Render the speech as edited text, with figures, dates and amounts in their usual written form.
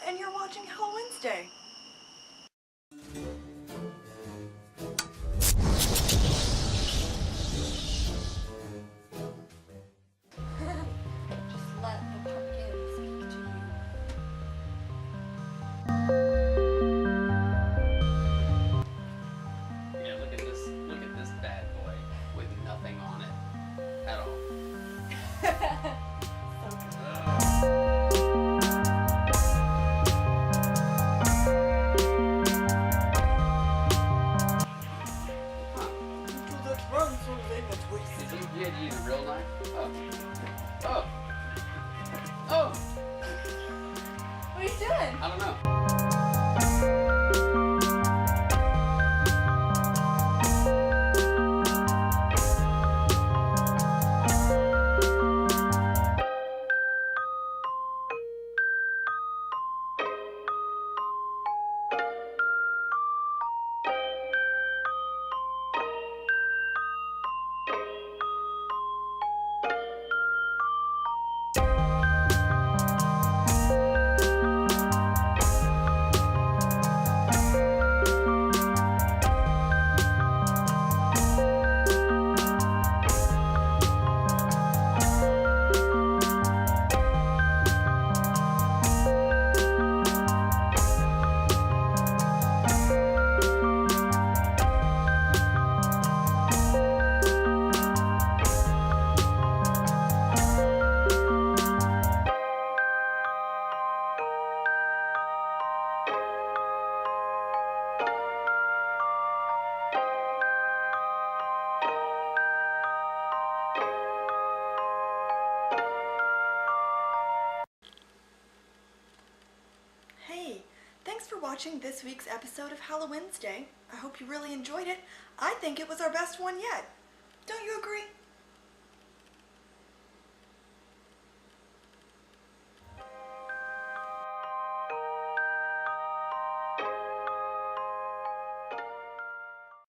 and you're watching HalloWednesday. Just let the pumpkin speak to you. Yeah, look at this bad boy with nothing on it at all. You had to use a real knife? Oh. What are you doing? I don't know. Hey, thanks for watching this week's episode of HalloWednesday. I hope you really enjoyed it. I think it was our best one yet. Don't you agree?